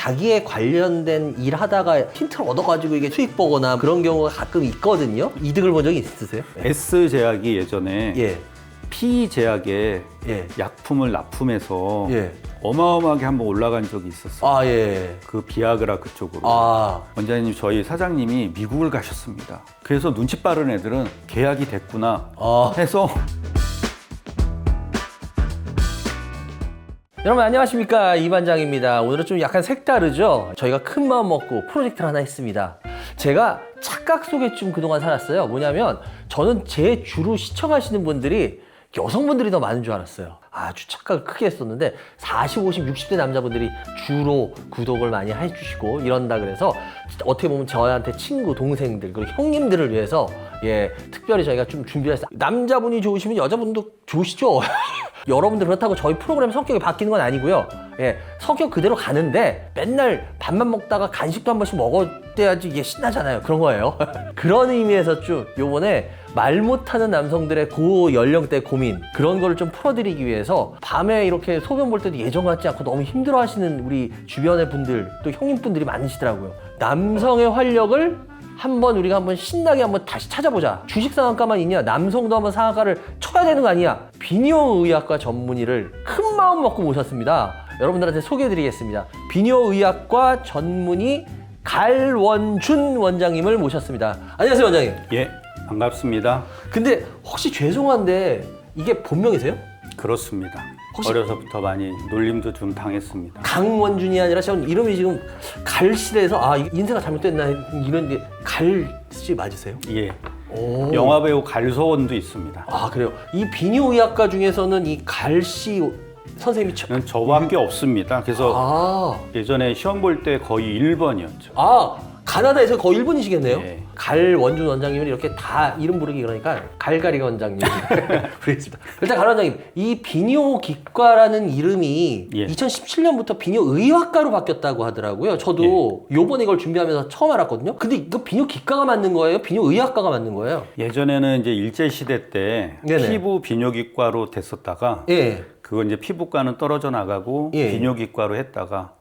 자기에 관련된 일 하다가 힌트를 얻어가지고 이게 수익 보거나 그런 경우가 가끔 있거든요. 이득을 본 적이 있으세요? S제약이 예전에 예. P제약에 예. 약품을 납품해서 예. 어마어마하게 한번 올라간 적이 있었어요. 아, 예. 그 비아그라 그쪽으로. 아, 원장님, 저희 사장님이 미국을 가셨습니다. 그래서 눈치 빠른 애들은 계약이 됐구나 아. 해서 여러분 안녕하십니까, 이반장입니다. 오늘은 좀 약간 색다르죠. 저희가 큰 마음 먹고 프로젝트를 하나 했습니다. 제가 착각 속에 좀 그동안 살았어요. 뭐냐면 저는 제 주로 시청하시는 분들이 여성분들이 더 많은 줄 알았어요. 아주 착각을 크게 했었는데 40, 50, 60대 남자분들이 주로 구독을 많이 해주시고 이런다 그래서 어떻게 보면 저한테 친구, 동생들 그리고 형님들을 위해서 특별히 저희가 좀 준비를 했어요. 남자분이 좋으시면 여자분도 좋으시죠? 여러분들 그렇다고 저희 프로그램 성격이 바뀌는 건 아니고요. 성격 그대로 가는데 맨날 밥만 먹다가 간식도 한 번씩 먹어야지 이게 신나잖아요. 그런 거예요. 그런 의미에서 좀 요번에 말 못하는 남성들의 고 연령대 고민 그런 거를 좀 풀어드리기 위해서 밤에 이렇게 소변 볼 때도 예전 같지 않고 너무 힘들어 하시는 우리 주변의 분들 또 형님분들이 많으시더라고요. 남성의 활력을 우리가 한번 신나게 한번 다시 찾아보자. 주식 상한가만 있냐? 남성도 한번 상한가를 쳐야 되는 거 아니야? 비뇨의학과 전문의를 큰 마음 먹고 모셨습니다. 여러분들한테 소개해드리겠습니다. 비뇨의학과 전문의 갈원준 원장님을 모셨습니다. 안녕하세요, 원장님. 예, 반갑습니다. 근데 혹시 죄송한데 이게 본명이세요? 그렇습니다. 혹시- 어려서부터 많이 놀림도 좀 당했습니다. 강원준이 아니라 전 이름이 지금 갈씨라서 인쇄가 잘못됐나 이런 게 갈씨 맞으세요? 예, 오. 영화배우 갈소원도 있습니다. 아, 그래요. 이 비뇨의학과 중에서는 이 갈씨 선생님이 저밖에 없습니다. 그래서 아, 예전에 시험 볼 때 거의 1번이었죠. 가나다에서 거의 1분이시겠네요. 네. 갈원준 원장님은 이렇게 다 이름 부르기 그러니까 갈갈이 원장님 부르겠습니다. 일단 갈 원장님, 이 비뇨기과라는 이름이 예. 2017년부터 비뇨의학과로 바뀌었다고 하더라고요. 저도 요번에 이걸 준비하면서 처음 알았거든요. 근데 이거 비뇨기과가 맞는 거예요? 비뇨의학과가 맞는 거예요? 예전에는 이제 일제시대 때 네네. 피부 비뇨기과로 됐었다가 예. 그거 이제 피부과는 떨어져 나가고 예. 비뇨기과로 했다가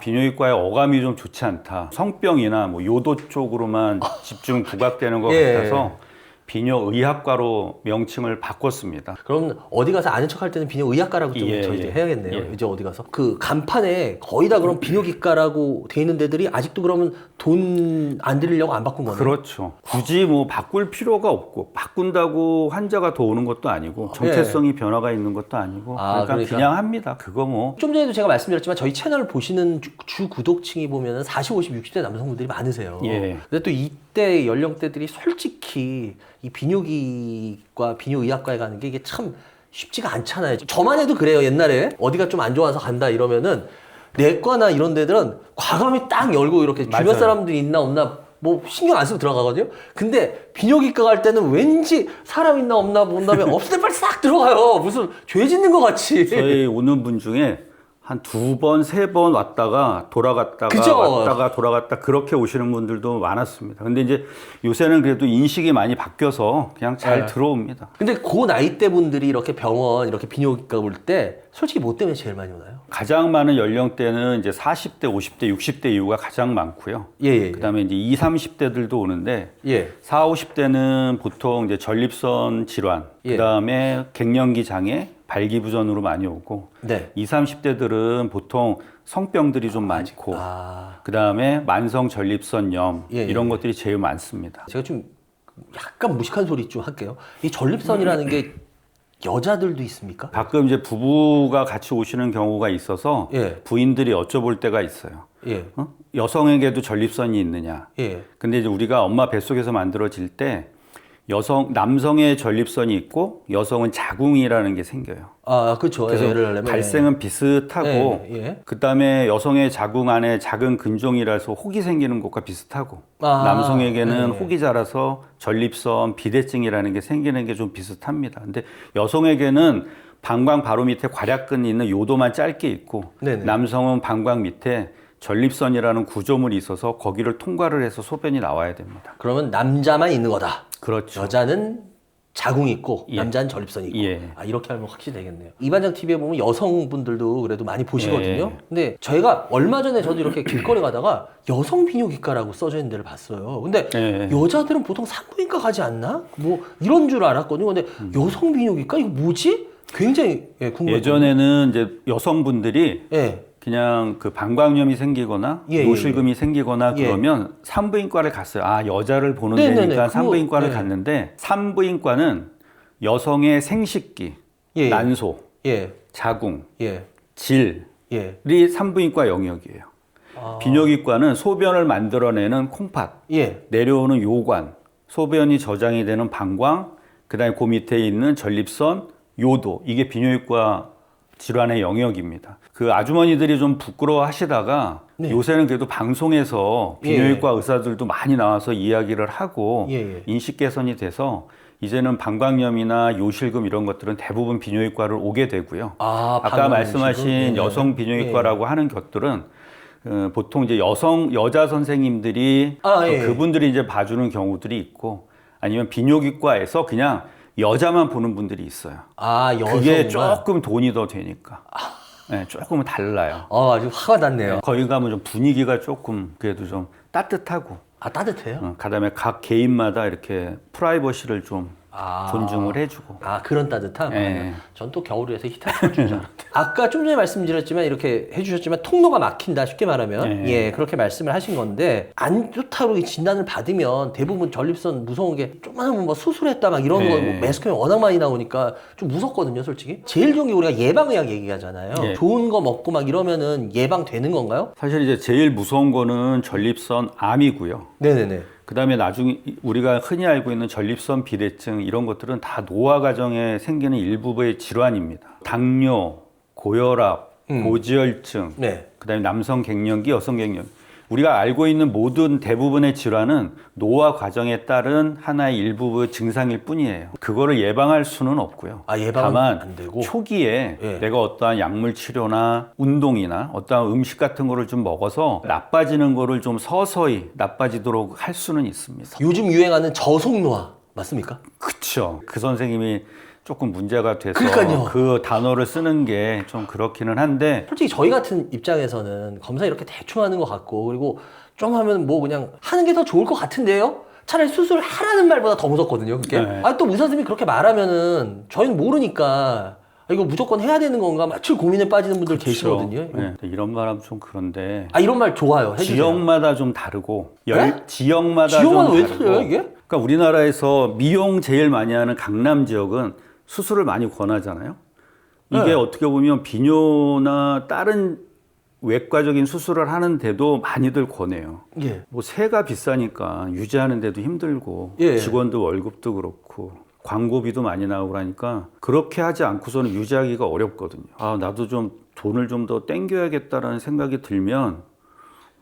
비뇨기과의 어감이 좀 좋지 않다. 성병이나 뭐 요도 쪽으로만 집중 부각되는 것 예. 같아서 비뇨의학과로 명칭을 바꿨습니다. 그럼 어디 가서 아는 척 할 때는 비뇨의학과라고 좀 예, 저 이제 예. 해야겠네요. 예. 이제 어디 가서 그 간판에 거의 다 그럼 비뇨기과라고 돼 있는 데들이 아직도 그러면 돈 안 들이려고 안 바꾼 거네요. 그렇죠. 굳이 뭐 바꿀 필요가 없고 바꾼다고 환자가 더 오는 것도 아니고 정체성이 변화가 있는 것도 아니고 그러니까 그냥 합니다. 그거 뭐 좀 전에도 제가 말씀드렸지만 저희 채널을 보시는 주 구독층이 보면은 40, 50, 60대 남성분들이 많으세요. 예. 근데 또 이때 연령대들이 솔직히 이 비뇨기과 비뇨의학과에 가는 게 이게 참 쉽지가 않잖아요. 저만 해도 그래요. 옛날에 어디가 좀 안 좋아서 간다 이러면은 내과나 이런 데들은 과감히 딱 열고 이렇게 주변 맞아요. 사람들이 있나 없나 뭐 신경 안 쓰고 들어가거든요. 근데 비뇨기과 갈 때는 왠지 사람 있나 없나 본 다음에 없을 때 빨리 싹 들어가요. 무슨 죄 짓는 것 같이. 저희 오는 분 중에 한 2번, 3번 왔다가 돌아갔다가 그죠? 왔다가 돌아갔다 그렇게 오시는 분들도 많았습니다. 근데 이제 요새는 그래도 인식이 많이 바뀌어서 그냥 잘 네. 들어옵니다. 근데 그 나이대 분들이 이렇게 병원 이렇게 비뇨기과 올 때 솔직히 뭐 때문에 제일 많이 오나요? 가장 많은 연령대는 이제 40대, 50대, 60대 이후가 가장 많고요. 예. 그다음에 이제 20, 30대들도 오는데 예. 40, 50대는 보통 이제 전립선 질환, 예. 그다음에 갱년기 장애, 발기부전으로 많이 오고 네. 20, 30대들은 보통 성병들이 좀 많고 그다음에 만성 전립선염 예, 이런 예. 것들이 제일 많습니다. 제가 좀 약간 무식한 소리 좀 할게요. 이 전립선이라는 게 여자들도 있습니까? 가끔 이제 부부가 같이 오시는 경우가 있어서 예. 부인들이 여쭤볼 때가 있어요. 예. 여성에게도 전립선이 있느냐? 예. 근데 이제 우리가 엄마 뱃속에서 만들어질 때 남성의 전립선이 있고 여성은 자궁이라는 게 생겨요. 그렇죠. 그래서 예를 들면 발생은 비슷하고 예. 그다음에 여성의 자궁 안에 작은 근종이라서 혹이 생기는 것과 비슷하고 아, 남성에게는 예. 혹이 자라서 전립선 비대증이라는 게 생기는 게 좀 비슷합니다. 근데 여성에게는 방광 바로 밑에 괄약근이 있는 요도만 짧게 있고 네네. 남성은 방광 밑에 전립선이라는 구조물이 있어서 거기를 통과를 해서 소변이 나와야 됩니다. 그러면 남자만 있는 거다. 그렇죠. 여자는 자궁이 있고 예. 남자는 전립선이 있고 예. 아 이렇게 하면 확실히 되겠네요. 이반장 TV에 보면 여성분들도 그래도 많이 보시거든요. 예. 근데 저희가 얼마 전에 저도 이렇게 길거리 가다가 여성 비뇨기과라고 써져 있는 데를 봤어요. 근데 예. 여자들은 보통 산부인과 가지 않나? 뭐 이런 줄 알았거든요. 근데 여성 비뇨기과 이거 뭐지? 굉장히 궁금해요. 예전에는 이제 여성분들이 예. 그냥 그 방광염이 생기거나 예, 노실금이 생기거나 예. 그러면 산부인과를 갔어요. 아, 여자를 보는 네네네. 데니까 그거, 산부인과를 예. 갔는데 산부인과는 여성의 생식기, 예. 난소, 예. 자궁, 예. 질이 예. 산부인과 영역이에요. 아. 비뇨기과는 소변을 만들어내는 콩팥, 예. 내려오는 요관, 소변이 저장이 되는 방광, 그다음에 그 밑에 있는 전립선, 요도, 이게 비뇨기과 질환의 영역입니다. 그 아주머니들이 좀 부끄러워 하시다가 네. 요새는 그래도 방송에서 비뇨기과 의사들도 많이 나와서 이야기를 하고 예. 인식 개선이 돼서 이제는 방광염이나 요실금 이런 것들은 대부분 비뇨기과를 오게 되고요. 아, 아까 방광 말씀하신 음식은? 여성 비뇨기과라고 하는 것들은 보통 이제 여자 선생님들이 아, 예. 그분들이 이제 봐주는 경우들이 있고 아니면 비뇨기과에서 그냥 여자만 보는 분들이 있어요. 아, 여성만. 그게 조금 돈이 더 되니까. 네, 조금은 달라요. 아주 화가 났네요. 거기 가면 좀 분위기가 조금 그래도 좀 따뜻하고, 아, 따뜻해요? 그다음에 각 개인마다 이렇게 프라이버시를 좀 아. 존중을 해주고. 아, 그런 따뜻함? 예. 전 또 겨울에서 히터 틀어준 줄 알았대. 아까 좀 전에 말씀드렸지만 이렇게 해주셨지만 통로가 막힌다 쉽게 말하면 예. 그렇게 말씀을 하신 건데 안 좋다고 진단을 받으면 대부분 전립선 무서운 게 좀만 뭐 수술했다 막 이런 예. 거 뭐 매스컴이 워낙 많이 나오니까 좀 무섭거든요 솔직히. 제일 좋은 게 우리가 예방의학 얘기하잖아요. 예. 좋은 거 먹고 막 이러면은 예방되는 건가요? 사실 이제 제일 무서운 거는 전립선 암이고요. 네네네. 그다음에 나중에 우리가 흔히 알고 있는 전립선 비대증 이런 것들은 다 노화 과정에 생기는 일부의 질환입니다. 당뇨, 고혈압, 고지혈증, 네. 그다음에 남성 갱년기, 여성 갱년기. 우리가 알고 있는 모든 대부분의 질환은 노화 과정에 따른 하나의 일부의 증상일 뿐이에요. 그거를 예방할 수는 없고요. 아, 예방은 다만 안 되고? 초기에 예. 내가 어떠한 약물 치료나 운동이나 어떠한 음식 같은 거를 좀 먹어서 나빠지는 거를 좀 서서히 나빠지도록 할 수는 있습니다. 요즘 유행하는 저속노화 맞습니까? 그쵸. 그 선생님이 조금 문제가 돼서 그러니까요. 그 단어를 쓰는 게 좀 그렇기는 한데 솔직히 저희 같은 입장에서는 검사 이렇게 대충 하는 것 같고 그리고 좀 하면 뭐 그냥 하는 게 더 좋을 것 같은데요? 차라리 수술하라는 말보다 더 무섭거든요 그게. 네. 아, 또 의사 선생님이 그렇게 말하면은 저희는 모르니까 아, 이거 무조건 해야 되는 건가 며칠 고민에 빠지는 분들 계시거든요. 네. 이런 말하면 좀 그런데 아, 이런 말 좋아요. 해주세요. 지역마다 좀 다르고 네? 지역마다 지역마다 좀 왜 다르고. 틀려요 이게? 그러니까 우리나라에서 미용 제일 많이 하는 강남 지역은 수술을 많이 권하잖아요. 이게 네. 어떻게 보면 비뇨나 다른 외과적인 수술을 하는데도 많이들 권해요. 예. 뭐 세가 비싸니까 유지하는데도 힘들고 예. 직원들 월급도 그렇고 광고비도 많이 나오고 그러니까 그렇게 하지 않고서는 유지하기가 어렵거든요. 아, 나도 좀 돈을 좀 더 땡겨야겠다라는 생각이 들면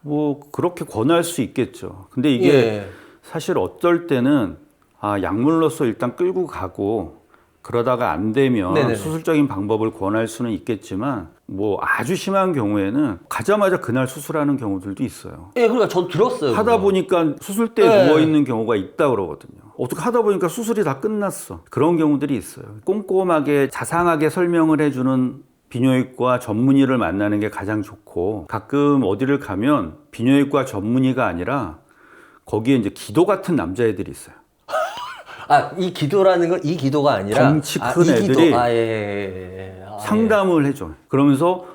뭐 그렇게 권할 수 있겠죠. 근데 이게 예. 사실 어떨 때는 약물로서 일단 끌고 가고 그러다가 안 되면 네네네. 수술적인 방법을 권할 수는 있겠지만 뭐 아주 심한 경우에는 가자마자 그날 수술하는 경우들도 있어요. 예, 그러니까 저도 들었어요. 하다 그거. 보니까 수술대에 네. 누워있는 경우가 있다 그러거든요. 어떻게 하다 보니까 수술이 다 끝났어. 그런 경우들이 있어요. 꼼꼼하게 자상하게 설명을 해주는 비뇨기과 전문의를 만나는 게 가장 좋고 가끔 어디를 가면 비뇨기과 전문의가 아니라 거기에 이제 기도 같은 남자애들이 있어요. 아, 이 기도라는 건 이 기도가 아니라 덩치 큰 이 애들이 기도. 예. 상담을 해줘. 그러면서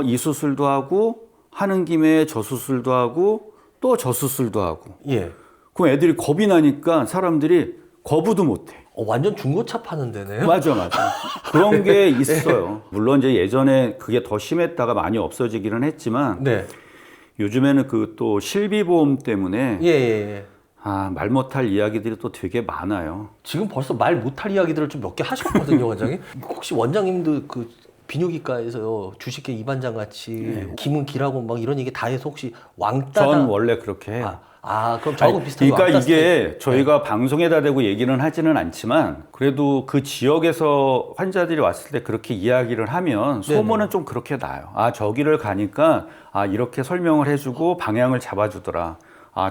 이 수술도 하고 하는 김에 저 수술도 하고 또 저 수술도 하고. 예. 그럼 애들이 겁이 나니까 사람들이 거부도 못해. 완전 중고차 파는 데네요. 맞아. 그런 게 있어요. 물론 이제 예전에 그게 더 심했다가 많이 없어지기는 했지만 네. 요즘에는 그 또 실비보험 때문에 예. 말 못할 이야기들이 또 되게 많아요. 지금 벌써 말 못할 이야기들을 좀 몇 개 하셨거든요, 원장님. 혹시 원장님도 그 비뇨기과에서 주식회 이반장 같이 김은 기라고 막 이런 얘기 다 해서 혹시 왕따다. 전 원래 그렇게 해요. 그럼 저하고 비슷한 거 그러니까 왕따 이게 저희가 방송에다 대고 얘기는 하지는 않지만 그래도 그 지역에서 환자들이 왔을 때 그렇게 이야기를 하면 소문은 좀 그렇게 나요. 저기를 가니까 이렇게 설명을 해주고 방향을 잡아주더라.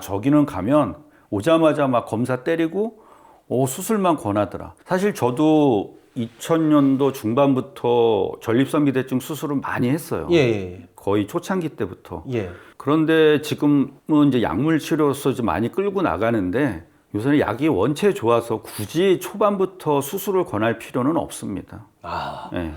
저기는 가면 오자마자 막 검사 때리고 수술만 권하더라. 사실 저도 2000년도 중반부터 전립선 비대증 수술을 많이 했어요. 예. 거의 초창기 때부터. 예. 그런데 지금은 이제 약물 치료로서 좀 많이 끌고 나가는데 요새는 약이 원체 좋아서 굳이 초반부터 수술을 권할 필요는 없습니다. 네.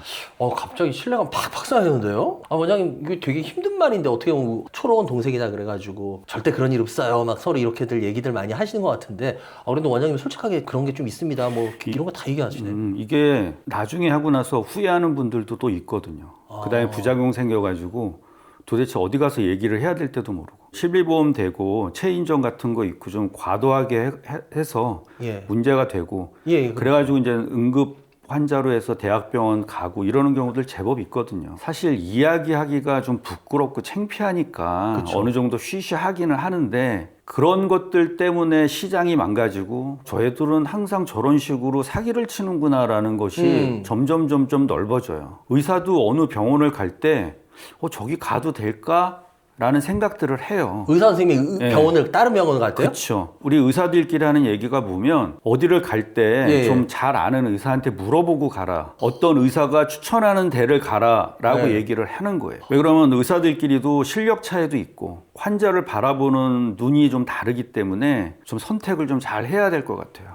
갑자기 신뢰감 팍팍 쌓이는데요? 원장님, 이게 되게 힘든 말인데 어떻게 보면 초롱은 동생이다 그래가지고 절대 그런 일 없어요. 막 서로 이렇게들 얘기들 많이 하시는 것 같은데, 그래도 원장님 솔직하게 그런 게 좀 있습니다. 뭐 이런 거 다 얘기하시네. 이게 나중에 하고 나서 후회하는 분들도 또 있거든요. 그 다음에 부작용 생겨가지고 도대체 어디 가서 얘기를 해야 될 때도 모르고 실비보험 되고 체인점 같은 거 있고 좀 과도하게 해서 문제가 되고 그래가지고 이제 응급 환자로 해서 대학병원 가고 이러는 경우들 제법 있거든요. 사실 이야기하기가 좀 부끄럽고 창피하니까 그쵸. 어느 정도 쉬쉬하기는 하는데 그런 것들 때문에 시장이 망가지고 저희들은 항상 저런 식으로 사기를 치는구나라는 것이 점점 넓어져요. 의사도 어느 병원을 갈 때 저기 가도 될까? 라는 생각들을 해요. 의사 선생님이 병원을 다른 병원을 갈 때요? 그렇죠. 우리 의사들끼리 하는 얘기가 보면 어디를 갈 때 좀 잘 아는 의사한테 물어보고 가라. 어떤 의사가 추천하는 데를 가라 라고 얘기를 하는 거예요. 왜 그러면 의사들끼리도 실력 차이도 있고 환자를 바라보는 눈이 좀 다르기 때문에 좀 선택을 좀 잘 해야 될 것 같아요.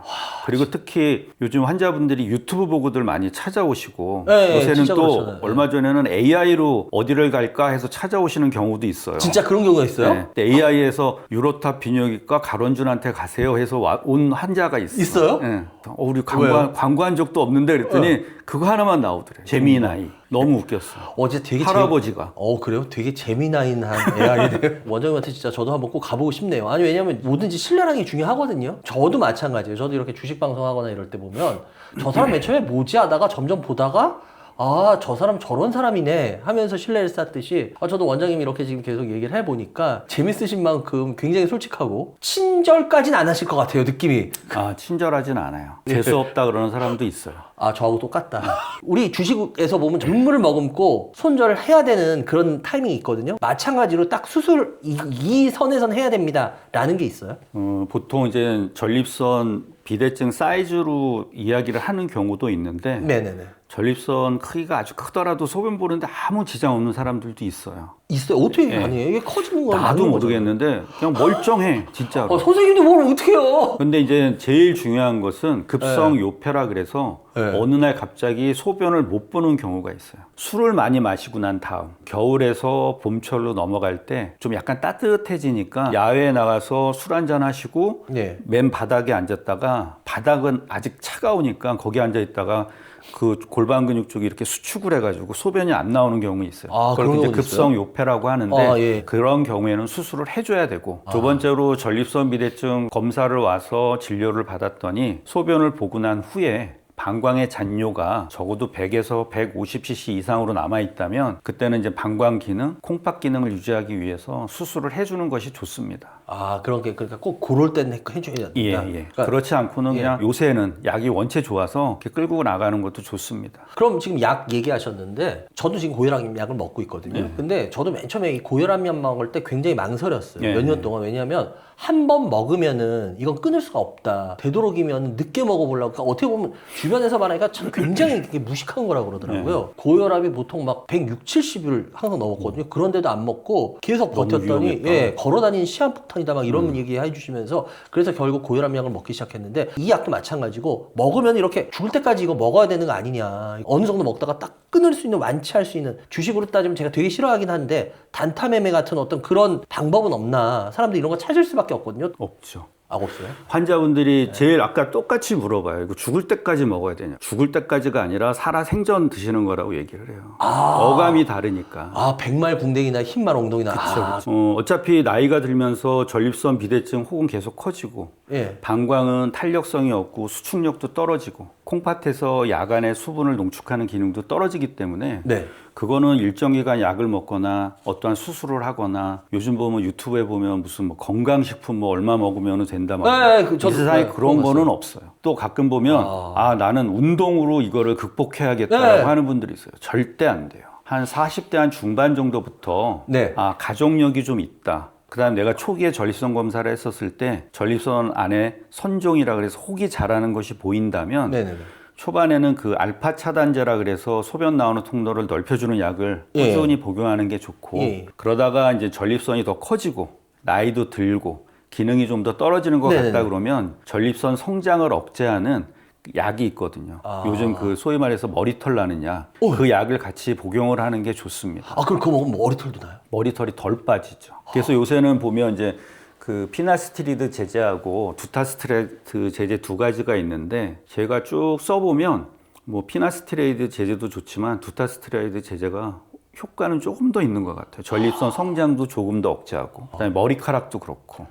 그리고 특히 요즘 환자분들이 유튜브 보고들 많이 찾아오시고 요새는 또 그렇잖아요. 얼마 전에는 AI로 어디를 갈까 해서 찾아오시는 경우도 있어요. 진짜 그런 경우가 있어요? AI에서 유로탑 비뇨기과 가론준한테 가세요 해서 온 환자가 있어요. 있어요? 우리 광고한 적도 없는데 그랬더니 그거 하나만 나오더래요. 재미나이. 너무 웃겼어. 어제 되게 할아버지가. 그래요? 되게 재미나인한 AI네요. 원장님한테 진짜 저도 한번 꼭 가보고 싶네요. 아니 왜냐면 뭐든지 신뢰라는 게 중요하거든요. 저도 마찬가지예요. 저도 이렇게 주식 방송하거나 이럴 때 보면 저 사람 맨 처음에 뭐지 하다가 점점 보다가 저 사람 저런 사람이네 하면서 신뢰를 쌓듯이 저도 원장님이 이렇게 지금 계속 얘기를 해보니까 재밌으신 만큼 굉장히 솔직하고 친절까지는 안 하실 것 같아요, 느낌이. 친절하진 않아요. 재수 없다 그러는 사람도 있어요. 저하고 똑같다. 우리 주식에서 보면 정물을 머금고 손절을 해야 되는 그런 타이밍이 있거든요. 마찬가지로 딱 수술 이 선에선 해야 됩니다 라는 게 있어요? 보통 이제 전립선 비대증 사이즈로 이야기를 하는 경우도 있는데 네네네. 전립선 크기가 아주 크더라도 소변 보는데 아무 지장 없는 사람들도 있어요. 있어요? 어떻게 가능해요? 이게 커지는 건 나도 모르겠는데 그냥 멀쩡해 진짜로. 선생님도 뭘 어떻게 해요? 근데 이제 제일 중요한 것은 급성 요폐라 그래서 어느 날 갑자기 소변을 못 보는 경우가 있어요. 술을 많이 마시고 난 다음 겨울에서 봄철로 넘어갈 때 좀 약간 따뜻해지니까 야외에 나가서 술 한잔 하시고 맨 바닥에 앉았다가 바닥은 아직 차가우니까 거기 앉아 있다가 그 골반 근육 쪽이 이렇게 수축을 해가지고 소변이 안 나오는 경우가 있어요. 그걸 이제 급성 요폐라고 하는데 그런 경우에는 수술을 해줘야 되고 두 번째로 전립선 비대증 검사를 와서 진료를 받았더니 소변을 보고 난 후에 방광의 잔뇨가 적어도 100에서 150cc 이상으로 남아있다면 그때는 이제 방광 기능, 콩팥 기능을 유지하기 위해서 수술을 해주는 것이 좋습니다. 그러니까 꼭 그럴 때는 해줘야 된다. 그러니까 그렇지 않고는 그냥 요새는 약이 원체 좋아서 이렇게 끌고 나가는 것도 좋습니다. 그럼 지금 약 얘기하셨는데 저도 지금 고혈압 약을 먹고 있거든요. 근데 저도 맨 처음에 이 고혈압 약 먹을 때 굉장히 망설였어요. 몇 년 동안. 왜냐하면 한 번 먹으면은 이건 끊을 수가 없다. 되도록이면 늦게 먹어보려고. 그러니까 어떻게 보면 주변에서 말하니까 참 굉장히 무식한 거라고 그러더라고요. 고혈압이 보통 막 160, 70을 항상 넘었거든요. 그런데도 안 먹고 계속 버텼더니 걸어다니는 시한폭탄이다 막 이런 얘기 해주시면서 그래서 결국 고혈압 약을 먹기 시작했는데 이 약도 마찬가지고 먹으면 이렇게 죽을 때까지 이거 먹어야 되는 거 아니냐. 어느 정도 먹다가 딱 끊을 수 있는, 완치할 수 있는, 주식으로 따지면 제가 되게 싫어하긴 한데 단타 매매 같은 어떤 그런 방법은 없나. 사람들이 이런 거 찾을 수밖에 없거든요. 없죠. 없어요? 환자분들이 제일 아까 똑같이 물어봐요. 이거 죽을 때까지 먹어야 되냐? 죽을 때까지가 아니라 살아 생전 드시는 거라고 얘기를 해요. 어감이 다르니까. 백말 궁뎅이나 흰말 엉덩이나. 그렇죠. 어차피 나이가 들면서 전립선 비대증 혹은 계속 커지고 방광은 탄력성이 없고 수축력도 떨어지고 콩팥에서 야간에 수분을 농축하는 기능도 떨어지기 때문에 그거는 일정 기간 약을 먹거나 어떠한 수술을 하거나 요즘 보면 유튜브에 보면 무슨 뭐 건강식품 뭐 얼마 먹으면 된다 이 세상에 그런 거는 없어요. 또 가끔 보면 나는 운동으로 이거를 극복해야겠다라고 하는 분들이 있어요. 절대 안 돼요. 한 40대 한 중반 정도부터 가족력이 좀 있다. 그다음 내가 초기에 전립선 검사를 했었을 때 전립선 안에 선종이라 그래서 혹이 자라는 것이 보인다면 네네네. 초반에는 그 알파 차단제라 그래서 소변 나오는 통로를 넓혀주는 약을 예. 꾸준히 복용하는 게 좋고 예. 그러다가 이제 전립선이 더 커지고 나이도 들고 기능이 좀 더 떨어지는 것 네네네. 같다 그러면 전립선 성장을 억제하는 약이 있거든요. 아. 요즘 그 소위 말해서 머리털 나는 약, 그 약을 같이 복용을 하는 게 좋습니다. 아, 그럼 그거 먹으면 머리털도 나요? 머리털이 덜 빠지죠. 그래서 요새는 보면 이제 그 피나스트리드 제제하고 두타스트레이드 제제 두 가지가 있는데 제가 쭉 써보면 뭐 피나스트레이드 제제도 좋지만 두타스트레이드 제제가 효과는 조금 더 있는 것 같아요. 전립선 성장도 조금 더 억제하고 그다음에 머리카락도 그렇고.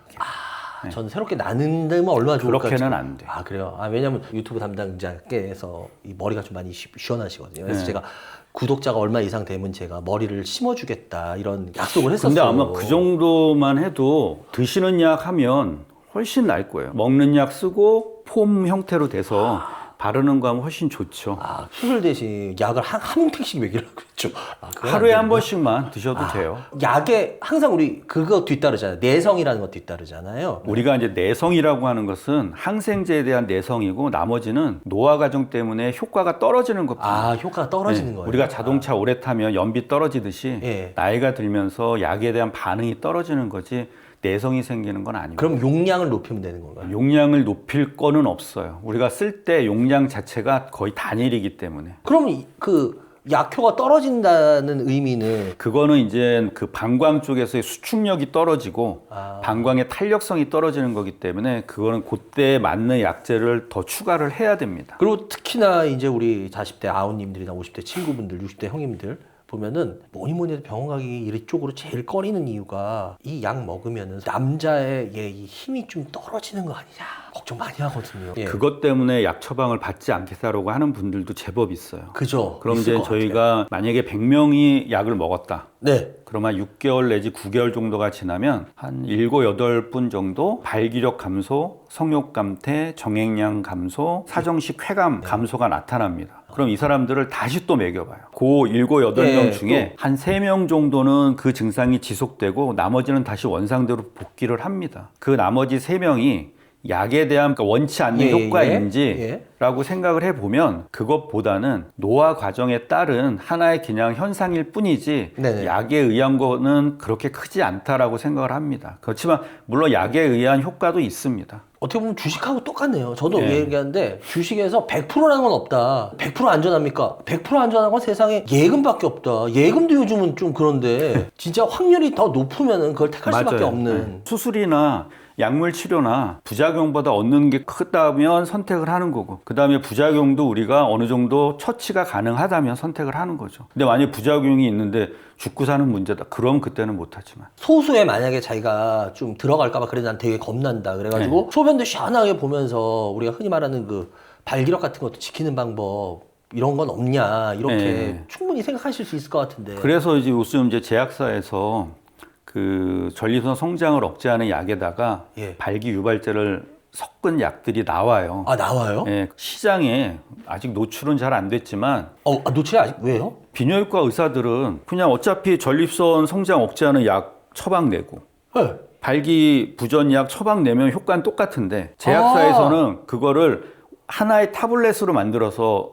저는 새롭게 나는 데면 얼마나 좋을까. 그렇게는 안 돼요. 아, 그래요? 아, 왜냐면 유튜브 담당자께서 이 머리가 좀 많이 시원하시거든요. 그래서 네. 제가 구독자가 얼마 이상 되면 제가 머리를 심어주겠다 이런 약속을 했었어요. 근데 아마 그 정도만 해도 드시는 약 하면 훨씬 나을 거예요. 먹는 약 쓰고 폼 형태로 돼서 바르는 거 하면 훨씬 좋죠. 아, 수술 대신 약을 한 뭉탱씩 먹이려고 그랬죠. 아, 그건 안 하루에 한 되는구나. 번씩만 드셔도 돼요. 약에 항상 우리 그거 뒤따르잖아요. 내성이라는 거 뒤따르잖아요. 우리가 이제 내성이라고 하는 것은 항생제에 대한 내성이고 나머지는 노화 과정 때문에 효과가 떨어지는 것뿐이에요. 아, 효과가 떨어지는 네. 거예요. 우리가 자동차 오래 타면 연비 떨어지듯이 예. 나이가 들면서 약에 대한 반응이 떨어지는 거지 내성이 생기는 건 아니고 그럼 용량을 높이면 되는 건가요? 용량을 높일 거는 없어요. 우리가 쓸 때 용량 자체가 거의 단일이기 때문에 그럼 그 약효가 떨어진다는 의미는 그거는 이제 그 방광 쪽에서의 수축력이 떨어지고 아. 방광의 탄력성이 떨어지는 거기 때문에 그거는 그때에 맞는 약제를 더 추가를 해야 됩니다. 그리고 특히나 이제 우리 40대 아우님들이나 50대 친구분들, 60대 형님들 보면은 뭐니 해도 병원 가기 이쪽으로 제일 꺼리는 이유가 이 약 먹으면은 남자의 이 힘이 좀 떨어지는 거 아니냐 걱정 많이 하거든요. 예. 그것 때문에 약 처방을 받지 않겠다라고 하는 분들도 제법 있어요. 그죠. 그럼 있을 이제 것 같아요. 저희가 만약에 100명이 약을 먹었다. 네. 그러면 6개월 내지 9개월 정도가 지나면 한 7, 8분 정도 발기력 감소, 성욕 감퇴, 정액량 감소, 사정식 쾌감 감소가 나타납니다. 그럼 이 사람들을 다시 또 먹여봐요. 그 7, 8명 예, 중에 한 3명 정도는 그 증상이 지속되고 나머지는 다시 원상대로 복귀를 합니다. 그 나머지 3명이 약에 대한 원치 않는 예, 효과인지라고 생각을 해보면 그것보다는 노화 과정에 따른 하나의 그냥 현상일 뿐이지 네네. 약에 의한 거는 그렇게 크지 않다라고 생각을 합니다. 그렇지만 물론 약에 의한 효과도 있습니다. 어떻게 보면 주식하고 똑같네요. 저도 네. 얘기하는데 주식에서 100%라는 건 없다. 100% 안전합니까? 100% 안전한 건 세상에 예금밖에 없다. 예금도 요즘은 좀 그런데 진짜 확률이 더 높으면은 그걸 택할 수밖에 맞아요. 없는. 네. 수술이나 약물 치료나 부작용보다 얻는 게 크다면 선택을 하는 거고 그 다음에 부작용도 우리가 어느 정도 처치가 가능하다면 선택을 하는 거죠. 근데 만약에 부작용이 있는데 죽고 사는 문제다. 그럼 그때는 못하지만 소수에 만약에 자기가 좀 들어갈까봐 그래 난 되게 겁난다. 그래가지고 소변도 시원하게 보면서 우리가 흔히 말하는 그 발기력 같은 것도 지키는 방법 이런 건 없냐 이렇게 네. 충분히 생각하실 수 있을 것 같은데. 그래서 이제 요즘 이제 제약사에서 그 전립선 성장을 억제하는 약에다가 예. 발기 유발제를 섞은 약들이 나와요. 아 나와요? 예, 시장에 아직 노출은 잘 안 됐지만 노출이 아직 왜요? 비뇨기과 의사들은 그냥 어차피 전립선 성장 억제하는 약 처방 내고 네. 발기 부전약 처방 내면 효과는 똑같은데 제약사에서는 그거를 하나의 타블렛으로 만들어서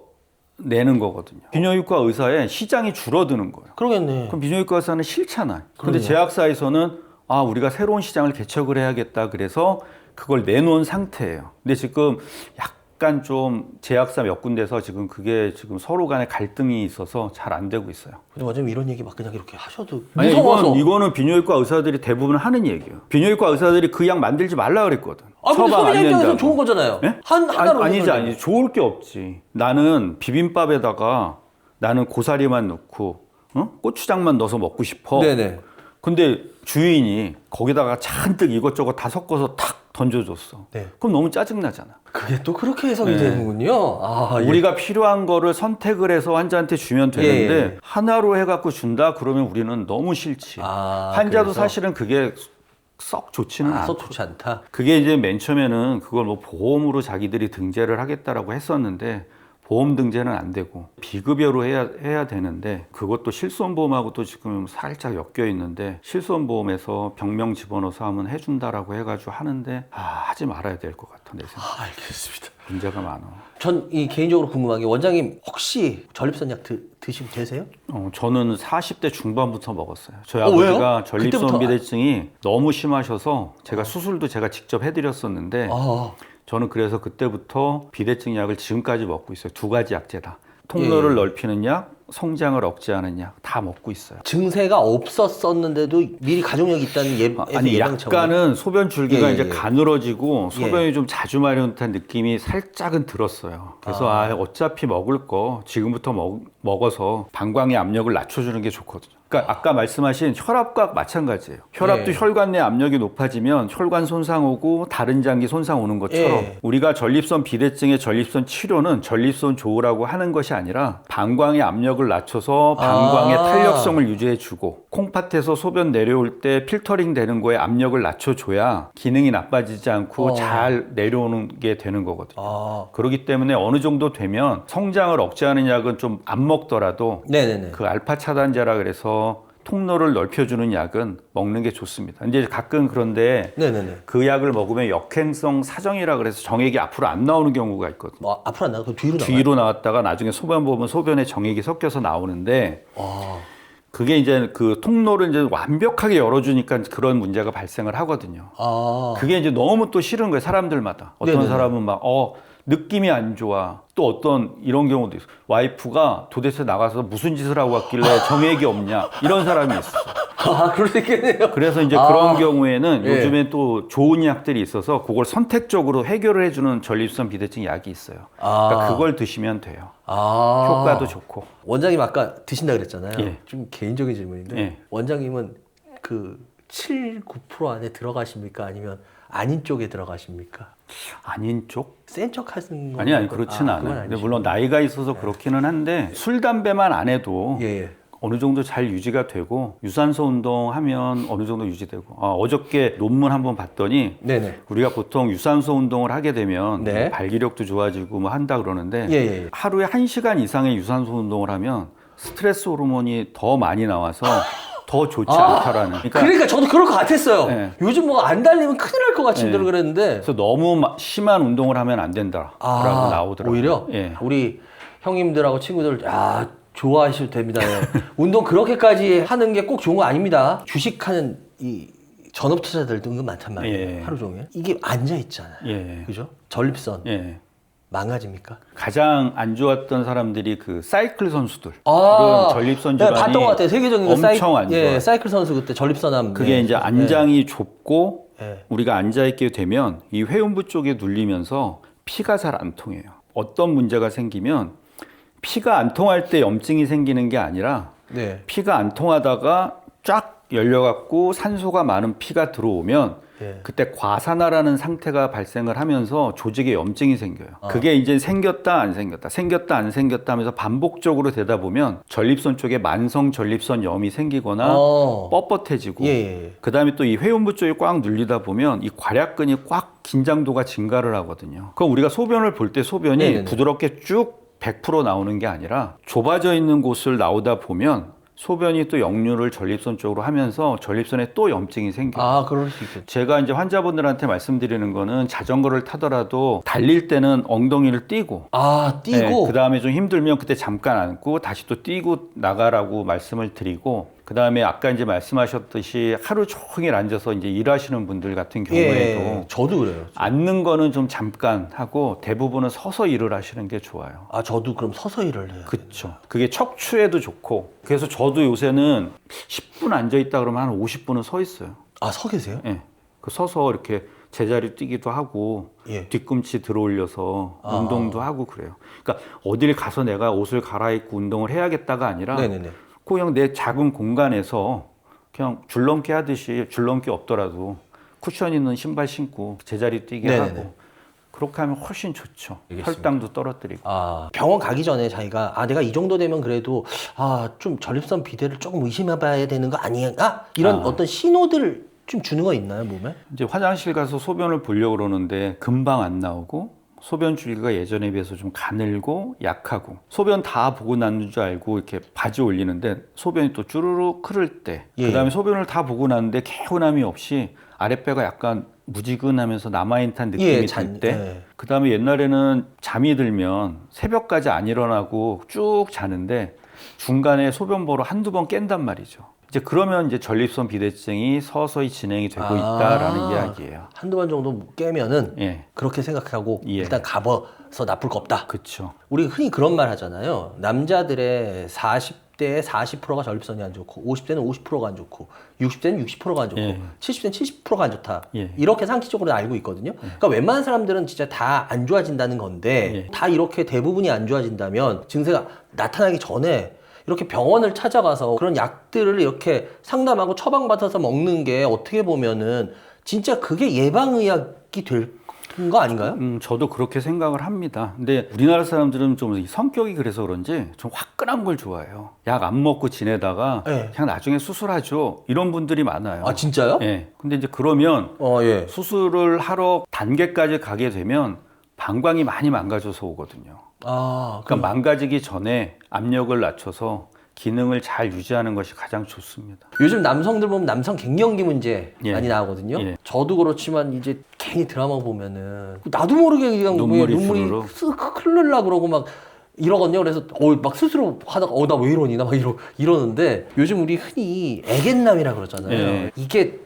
내는 거거든요. 비뇨기과 의사의 시장이 줄어드는 거예요. 그러겠네. 그럼 비뇨기과 의사는 싫잖아요. 근데 그러네요. 제약사에서는 우리가 새로운 시장을 개척을 해야겠다. 그래서 그걸 내놓은 상태예요. 근데 지금 약간 좀 제약사 몇 군데서 지금 그게 지금 서로 간에 갈등이 있어서 잘 안 되고 있어요. 근데 어차피 이런 얘기 막 그냥 이렇게 하셔도 아니, 무서워서. 이거는 비뇨기과 의사들이 대부분 하는 얘기예요. 비뇨기과 의사들이 그 약 만들지 말라 그랬거든. 근데 처방 안 소비자 입장에서는 낸다고. 좋은 거잖아요. 예? 하나로 아니지. 좋을 게 없지. 나는 비빔밥에다가 나는 고사리만 넣고 고추장만 넣어서 먹고 싶어. 네네. 근데 주인이 거기다가 잔뜩 이것저것 다 섞어서 탁 던져줬어. 네. 그럼 너무 짜증나잖아. 그게 또 그렇게 해석이 네. 되는군요. 우리가 필요한 거를 선택을 해서 환자한테 주면 되는데 예. 하나로 해갖고 준다? 그러면 우리는 너무 싫지. 환자도 그래서? 사실은 그게 썩 좋지는 않아. 썩 좋지 않다. 그게 이제 맨 처음에는 그걸 뭐 보험으로 자기들이 등재를 하겠다라고 했었는데 보험 등재는 안 되고 비급여로 해야 되는데 그것도 실손보험하고도 지금 살짝 엮여 있는데 실손보험에서 병명 집어넣어서 하면 해준다라고 해가지고 하는데 하지 말아야 될 것 같아 내 생각. 알겠습니다. 문제가 많아. 전 이 개인적으로 궁금한 게 원장님 혹시 전립선 약 드시고 계세요? 저는 40대 중반부터 먹었어요. 저희 왜요? 아버지가 전립선 그때부터 비대증이 너무 심하셔서 제가 수술도 제가 직접 해드렸었는데 저는 그래서 그때부터 비대증 약을 지금까지 먹고 있어요. 2가지 약제다. 통로를 넓히는 약, 성장을 억제하는 약 다 먹고 있어요. 증세가 없었었는데도 미리 가족력이 있다는 아니 예방차원. 약간은 소변 줄기가 예, 이제 예. 가늘어지고 소변이 예. 좀 자주 마려운 듯한 느낌이 살짝은 들었어요. 그래서 어차피 먹을 거 지금부터 먹어서 방광의 압력을 낮춰주는 게 좋거든요. 그러니까 아까 말씀하신 혈압과 마찬가지예요. 혈압도 예. 혈관 내 압력이 높아지면 혈관 손상 오고 다른 장기 손상 오는 것처럼 예. 우리가 전립선 비대증의 전립선 치료는 전립선 조우라고 하는 것이 아니라 방광의 압력을 낮춰서 방광의 탄력성을 유지해주고 콩팥에서 소변 내려올 때 필터링 되는 거에 압력을 낮춰줘야 기능이 나빠지지 않고 잘 내려오는 게 되는 거거든요. 그렇기 때문에 어느 정도 되면 성장을 억제하는 약은 좀 안 먹더라도 네네네. 그 알파 차단제라 그래서 통로를 넓혀주는 약은 먹는 게 좋습니다. 이제 가끔 그런데 네네네. 그 약을 먹으면 역행성 사정이라 그래서 정액이 앞으로 안 나오는 경우가 있거든요. 앞으로 안 나가? 그럼 뒤로 나가요? 뒤로 나왔다가 나중에 소변 보면 소변에 정액이 섞여서 나오는데 그게 이제 그 통로를 이제 완벽하게 열어주니까 그런 문제가 발생을 하거든요. 그게 이제 너무 또 싫은 거예요, 사람들마다. 어떤 네네네. 사람은 막, 느낌이 안 좋아. 또 어떤 이런 경우도 있어. 와이프가 도대체 나가서 무슨 짓을 하고 왔길래 정액이 없냐. 이런 사람이 있어. 그럴 수 있겠네요. 그래서 이제 그런 경우에는 예. 요즘에 또 좋은 약들이 있어서 그걸 선택적으로 해결을 해주는 전립선 비대증 약이 있어요. 그러니까 그걸 드시면 돼요. 효과도 좋고. 원장님 아까 드신다 그랬잖아요. 예. 좀 개인적인 질문인데 예. 원장님은 그 7, 9% 안에 들어가십니까? 아니면 아닌 쪽에 들어가십니까? 아닌 쪽? 센 척 하는 거 아니 그렇지는 않아요. 근데 물론 나이가 있어서 그렇기는 한데 술 담배만 안 해도 예. 어느 정도 잘 유지가 되고 유산소 운동하면 어느 정도 유지되고 어저께 논문 한번 봤더니 네네. 우리가 보통 유산소 운동을 하게 되면 네. 발기력도 좋아지고 뭐 한다 그러는데 예. 하루에 1시간 이상의 유산소 운동을 하면 스트레스 호르몬이 더 많이 나와서 더 좋지 않다라는. 그러니까 저도 그럴 것 같았어요. 네. 요즘 뭐 안 달리면 큰일 날 것 같이 네. 힘들어 그랬는데. 그래서 너무 심한 운동을 하면 안 된다라고 나오더라고요. 오히려 예. 우리 형님들하고 친구들 좋아하셔도 됩니다. 예. 운동 그렇게까지 하는 게 꼭 좋은 거 아닙니다. 주식하는 이 전업 투자들도 은근 많단 말이에요. 예. 하루 종일. 이게 앉아 있잖아요. 예. 그죠? 전립선 예. 망가집니까? 가장 안 좋았던 사람들이 그 사이클 선수들. 그런 전립선 질환이 봤던 것 같아요. 세계적인 엄청 안 좋아요. 예, 사이클 선수 그때 전립선암. 그게 이제 안장이 좁고 예. 우리가 앉아있게 되면 이 회음부 쪽에 눌리면서 피가 잘 안 통해요. 어떤 문제가 생기면 피가 안 통할 때 염증이 생기는 게 아니라 네. 피가 안 통하다가 쫙 열려갖고 산소가 많은 피가 들어오면 예. 그때 과산화라는 상태가 발생을 하면서 조직에 염증이 생겨요. 그게 이제 생겼다 안 생겼다 생겼다 안 생겼다 하면서 반복적으로 되다 보면 전립선 쪽에 만성 전립선염이 생기거나 뻣뻣해지고 예. 그 다음에 또 이 회음부 쪽에 꽉 눌리다 보면 이 괄약근이 꽉 긴장도가 증가를 하거든요. 그럼 우리가 소변을 볼 때 소변이 네네네. 부드럽게 쭉 100% 나오는 게 아니라 좁아져 있는 곳을 나오다 보면 소변이 또 역류를 전립선 쪽으로 하면서 전립선에 또 염증이 생겨요. 그럴 수 있겠죠. 제가 이제 환자분들한테 말씀드리는 거는 자전거를 타더라도 달릴 때는 엉덩이를 띄고 뛰고? 그 다음에 좀 힘들면 그때 잠깐 앉고 다시 또 뛰고 나가라고 말씀을 드리고 그 다음에 아까 이제 말씀하셨듯이 하루 종일 앉아서 이제 일하시는 분들 같은 경우에도 저도 그래요. 앉는 거는 좀 잠깐 하고 대부분은 서서 일을 하시는 게 좋아요. 저도 그럼 서서 일을 해요. 그렇죠. 그게 척추에도 좋고 그래서 저도 요새는 10분 앉아 있다 그러면 한 50분은 서 있어요. 서 계세요? 예. 그 서서 이렇게 제자리 뛰기도 하고 예. 뒤꿈치 들어올려서 운동도 하고 그래요. 그러니까 어딜 가서 내가 옷을 갈아입고 운동을 해야겠다가 아니라 네네네. 그냥 내 작은 공간에서 그냥 줄넘기 하듯이 줄넘기 없더라도 쿠션 있는 신발 신고 제자리 뛰기 네네네. 하고 그렇게 하면 훨씬 좋죠. 알겠습니다. 혈당도 떨어뜨리고. 병원 가기 전에 자기가 내가 이 정도 되면 그래도 좀 전립선 비대를 조금 의심해봐야 되는 거 아니야? 이런 어떤 신호들 좀 주는 거 있나요, 몸에? 이제 화장실 가서 소변을 보려고 그러는데 금방 안 나오고 소변 줄기가 예전에 비해서 좀 가늘고 약하고 소변 다 보고 난 줄 알고 이렇게 바지 올리는데 소변이 또 쭈루룩 흐를 때 예. 그다음에 소변을 다 보고 났는데 개운함이 없이 아랫배가 약간 무지근하면서 남아있는 듯한 느낌이 예, 들 때 예. 그다음에 옛날에는 잠이 들면 새벽까지 안 일어나고 쭉 자는데 중간에 소변 보러 한두 번 깬단 말이죠. 이제 그러면 이제 전립선 비대증이 서서히 진행이 되고 있다라는 이야기예요. 한두 번 정도 깨면은 예. 그렇게 생각하고 예. 일단 가봐서 나쁠 거 없다. 그렇죠. 우리 흔히 그런 말 하잖아요. 남자들의 40대에 40%가 전립선이 안 좋고 50대는 50%가 안 좋고 60대는 60%가 안 좋고 예. 70대는 70%가 안 좋다. 예. 이렇게 상식적으로 알고 있거든요. 그러니까 웬만한 사람들은 진짜 다 안 좋아진다는 건데 예. 다 이렇게 대부분이 안 좋아진다면 증세가 나타나기 전에 이렇게 병원을 찾아가서 그런 약들을 이렇게 상담하고 처방받아서 먹는 게 어떻게 보면은 진짜 그게 예방의학이 될 거 아닌가요? 저도 그렇게 생각을 합니다. 근데 우리나라 사람들은 좀 성격이 그래서 그런지 좀 화끈한 걸 좋아해요. 약 안 먹고 지내다가 네. 그냥 나중에 수술하죠. 이런 분들이 많아요. 아 진짜요? 예. 근데 이제 그러면 예. 수술을 하러 단계까지 가게 되면 방광이 많이 망가져서 오거든요. 아, 그러니까 망가지기 전에 압력을 낮춰서 기능을 잘 유지하는 것이 가장 좋습니다. 요즘 남성들 보면 남성 갱년기 문제 예. 많이 나오거든요. 예. 저도 그렇지만 이제 괜히 드라마 보면은 나도 모르게 그냥 눈물이 눈물이 주르륵. 쓱 흘러라 그러고 막 이러거든요. 그래서 막 스스로 하다가 나 왜 이러니 나 막 이러는데 요즘 우리 흔히 애견남이라 그러잖아요. 예. 이게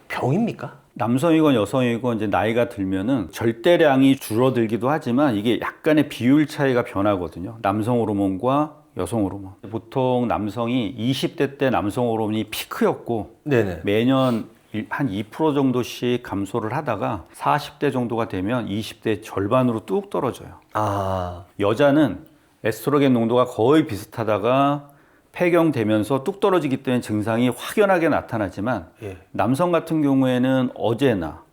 병입니까? 남성이건 여성이건 이제 나이가 들면은 절대량이 줄어들기도 하지만 이게 약간의 비율 차이가 변하거든요. 남성 호르몬과 여성 호르몬. 보통 남성이 20대 때 남성 호르몬이 피크였고 네네. 매년 한 2% 정도씩 감소를 하다가 40대 정도가 되면 20대 절반으로 뚝 떨어져요. 아, 여자는 에스트로겐 농도가 거의 비슷하다가 폐경되면서 뚝 떨어지기 때문에 증상이 확연하게 나타나지만 예. 남성 같은 경우에는 어제나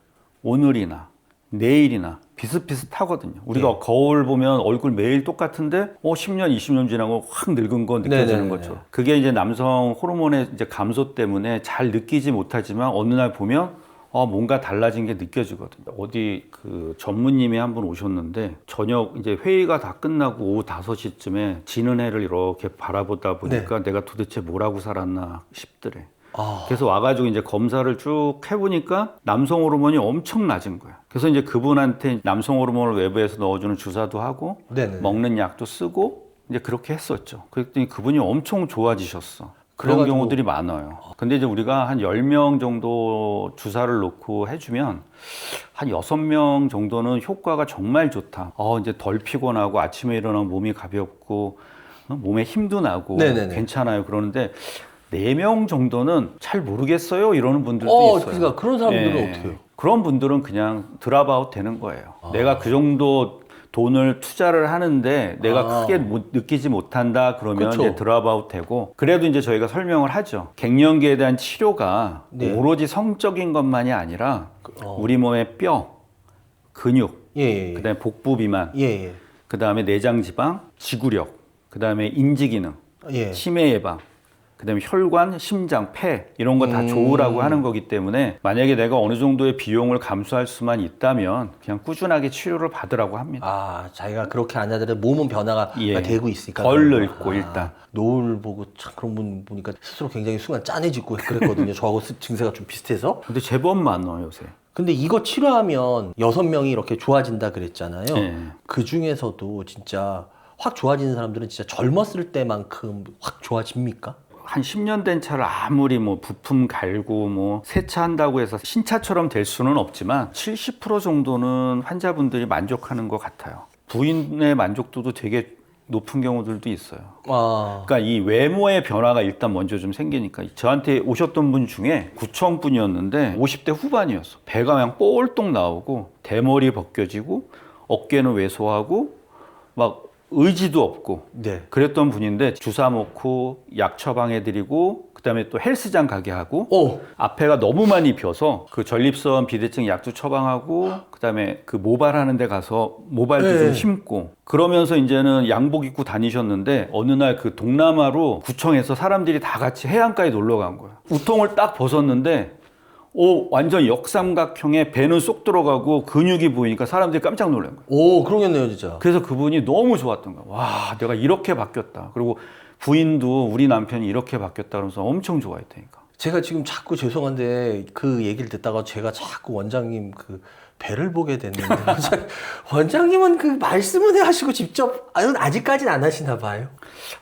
오늘이나 내일이나 비슷비슷하거든요. 우리가 예. 거울 보면 얼굴 매일 똑같은데 10년, 20년 지나고 확 늙은 거 느껴지는 네네네. 거죠. 그게 이제 남성 호르몬의 이제 감소 때문에 잘 느끼지 못하지만 어느 날 보면 뭔가 달라진 게 느껴지거든요. 어디 그 전무님이 한 분 오셨는데 저녁 이제 회의가 다 끝나고 오후 5시쯤에 지는 해를 이렇게 바라보다 보니까 내가 도대체 뭐라고 살았나 싶더래. 아, 그래서 와가지고 이제 검사를 쭉 해보니까 남성 호르몬이 엄청 낮은 거야. 그래서 이제 그분한테 남성 호르몬을 외부에서 넣어주는 주사도 하고 네네. 먹는 약도 쓰고 이제 그렇게 했었죠. 그랬더니 그분이 엄청 좋아지셨어. 그런 그래가지고- 경우들이 많아요. 근데 이제 우리가 한 10명 정도 주사를 놓고 해주면 한 6명 정도는 효과가 정말 좋다. 이제 덜 피곤하고 아침에 일어나면 몸이 가볍고 몸에 힘도 나고 네네네. 괜찮아요. 그러는데 4명 정도는 잘 모르겠어요 이러는 분들도 있어요. 그러니까 그런 사람들은 예. 어떻게 해요? 그런 분들은 그냥 드랍아웃 되는 거예요. 내가 그 정도 돈을 투자를 하는데 내가 크게 느끼지 못한다 그러면 그쵸. 이제 드랍아웃 되고 그래도 이제 저희가 설명을 하죠. 갱년기에 대한 치료가 네. 오로지 성적인 것만이 아니라 어. 우리 몸의 뼈, 근육, 예, 예. 그다음에 복부 비만, 예, 예. 그다음에 내장 지방, 지구력, 그다음에 인지 기능, 예. 치매 예방, 그다음에 혈관, 심장, 폐 이런 거 다 좋으라고 하는 거기 때문에 만약에 내가 어느 정도의 비용을 감수할 수만 있다면 그냥 꾸준하게 치료를 받으라고 합니다. 아, 자기가 그렇게 안 하더라도 몸은 변화가 예. 되고 있으니까. 덜 그런 늙고 거. 일단. 노을 보고 참 그런 분 보니까 스스로 굉장히 순간 짠해지고 그랬거든요. 저하고 증세가 좀 비슷해서. 근데 제법 많아요 요새. 근데 이거 치료하면 6명이 이렇게 좋아진다 그랬잖아요. 예. 그 중에서도 진짜 확 좋아지는 사람들은 진짜 젊었을 때만큼 확 좋아집니까? 한 10년 된 차를 아무리 뭐 부품 갈고 뭐 세차한다고 해서 신차처럼 될 수는 없지만 70% 정도는 환자분들이 만족하는 것 같아요. 부인의 만족도도 되게 높은 경우들도 있어요. 아, 그러니까 이 외모의 변화가 일단 먼저 좀 생기니까 저한테 오셨던 분 중에 구청 분이었는데 50대 후반이었어. 배가 그냥 볼록 나오고 대머리 벗겨지고 어깨는 왜소하고 막 의지도 없고 네. 그랬던 분인데 주사 놓고 약 처방해드리고 그다음에 또 헬스장 가게 하고 오, 앞에가 너무 많이 벼서 그 전립선 비대증 약도 처방하고 그다음에 그 모발 하는 데 가서 모발도 네. 좀 심고 그러면서 이제는 양복 입고 다니셨는데 어느 날 그 동남아로 구청에서 사람들이 다 같이 해안가에 놀러 간 거야. 우통을 딱 벗었는데 완전 역삼각형에 배는 쏙 들어가고 근육이 보이니까 사람들이 깜짝 놀란 거예요. 오, 그러겠네요, 진짜. 그래서 그분이 너무 좋았던 거예요. 와, 내가 이렇게 바뀌었다. 그리고 부인도 우리 남편이 이렇게 바뀌었다 그러면서 엄청 좋아했다니까. 제가 지금 자꾸 죄송한데 그 얘기를 듣다가 제가 자꾸 원장님 그 배를 보게 됐는데 원장님은 그 말씀은 하시고 직접 아직까지는 안 하시나 봐요.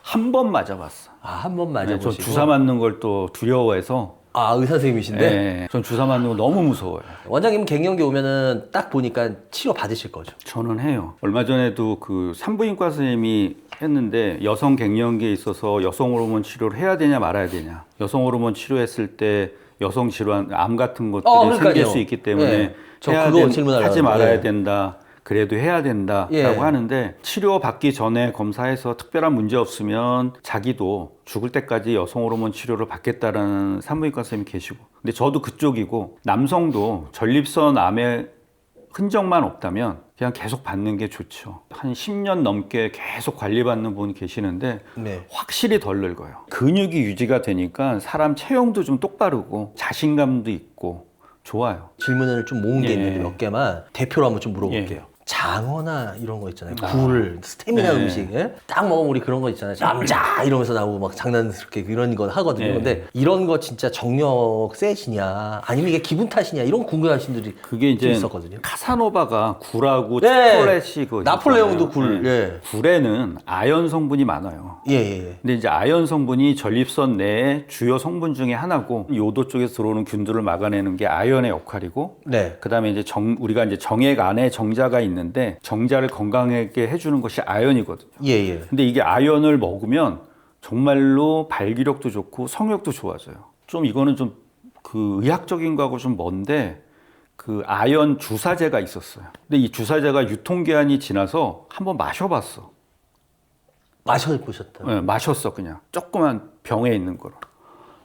한 번 맞아봤어. 아, 한 번 네, 맞아보시고. 전 주사 맞는 걸 또 두려워해서. 아, 의사 선생님이신데? 네, 전 주사 맞는 거 너무 무서워요. 원장님 갱년기 오면은 딱 보니까 치료 받으실 거죠? 저는 해요. 얼마 전에도 그 산부인과 선생님이 했는데 여성 갱년기에 있어서 여성 호르몬 치료를 해야 되냐 말아야 되냐. 여성 호르몬 치료했을 때 여성 질환, 암 같은 것들이 생길 수 있기 때문에 네. 저 그거 질문하려고 하지 말아야 네. 된다. 그래도 해야 된다라고 예. 하는데 치료 받기 전에 검사해서 특별한 문제 없으면 자기도 죽을 때까지 여성 호르몬 치료를 받겠다라는 산부인과 선생님이 계시고, 근데 저도 그쪽이고 남성도 전립선 암의 흔적만 없다면 그냥 계속 받는 게 좋죠. 한 10년 넘게 계속 관리받는 분이 계시는데 네. 확실히 덜 늙어요. 근육이 유지가 되니까 사람 체형도 좀 똑바르고 자신감도 있고 좋아요. 질문을 좀 모은 게 예. 있는데 몇 개만 대표로 한번 좀 물어볼게요. 장어나 이런 거 있잖아요. 굴, 스테미나 네. 음식. 예? 딱 먹으면 우리 그런 거 있잖아요. 남자! 이러면서 나오고 막 장난스럽게 이런 거 하거든요. 네. 근데 이런 거 진짜 정력 세시냐, 아니면 이게 기분 탓이냐, 이런 궁금해하신 분들이 그게 이제 있었거든요. 카사노바가 굴하고 네. 초콜릿이 그거 나폴레옹도 있잖아요. 굴. 예. 굴에는 아연 성분이 많아요. 예, 예. 근데 이제 아연 성분이 전립선 내의 주요 성분 중에 하나고 요도 쪽에서 들어오는 균들을 막아내는 게 아연의 역할이고, 네. 그다음에 이제 우리가 이제 정액 안에 정자가 있는데 정자를 건강하게 해주는 것이 아연이거든요. 예, 예. 근데 이게 아연을 먹으면 정말로 발기력도 좋고 성욕도 좋아져요. 좀 이거는 좀 그 의학적인 거하고 좀 먼데 그 아연 주사제가 있었어요. 근데 이 주사제가 유통기한이 지나서 한번 마셔봤어. 마셔보셨다. 네, 마셨어 그냥 조그만 병에 있는 거로.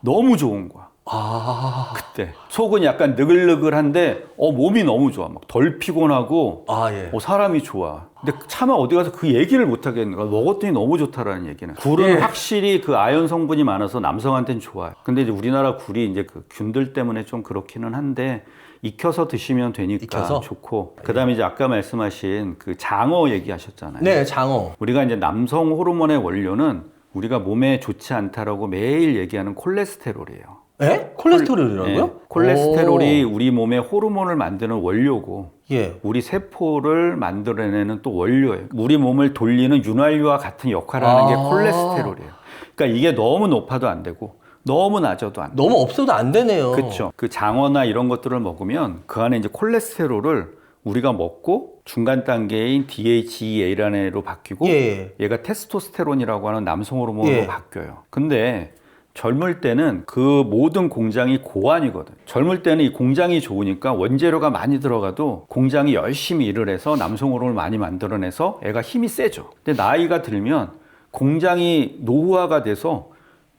너무 좋은 거야. 아. 그때 속은 약간 느글느글한데 몸이 너무 좋아. 막 덜 피곤하고 아, 예. 사람이 좋아. 근데 차마 어디 가서 그 얘기를 못 하겠는 거야. 먹었더니 너무 좋다라는 얘기는. 굴은 예. 확실히 그 아연 성분이 많아서 남성한테는 좋아요. 근데 이제 우리나라 굴이 이제 그 균들 때문에 좀 그렇기는 한데 익혀서 드시면 되니까 익혀서? 좋고. 그다음에 이제 아까 말씀하신 그 장어 얘기하셨잖아요. 네, 장어. 우리가 이제 남성 호르몬의 원료는 우리가 몸에 좋지 않다라고 매일 얘기하는 콜레스테롤이에요. 예? 콜레스테롤이라고요? 네. 콜레스테롤이 우리 몸의 호르몬을 만드는 원료고, 예. 우리 세포를 만들어내는 또 원료예요. 우리 몸을 돌리는 윤활유와 같은 역할을 하는 게 콜레스테롤이에요. 그러니까 이게 너무 높아도 안 되고 너무 낮아도 안 돼요. 너무 없어도 안 되네요. 그렇죠. 그 장어나 이런 것들을 먹으면 그 안에 이제 콜레스테롤을 우리가 먹고 중간 단계인 DHEA라는 애로 바뀌고, 예. 얘가 테스토스테론이라고 하는 남성 호르몬으로 예. 바뀌어요. 근데 젊을 때는 그 모든 공장이 고환이거든. 젊을 때는 이 공장이 좋으니까 원재료가 많이 들어가도 공장이 열심히 일을 해서 남성 호르몬을 많이 만들어내서 애가 힘이 세죠. 근데 나이가 들면 공장이 노후화가 돼서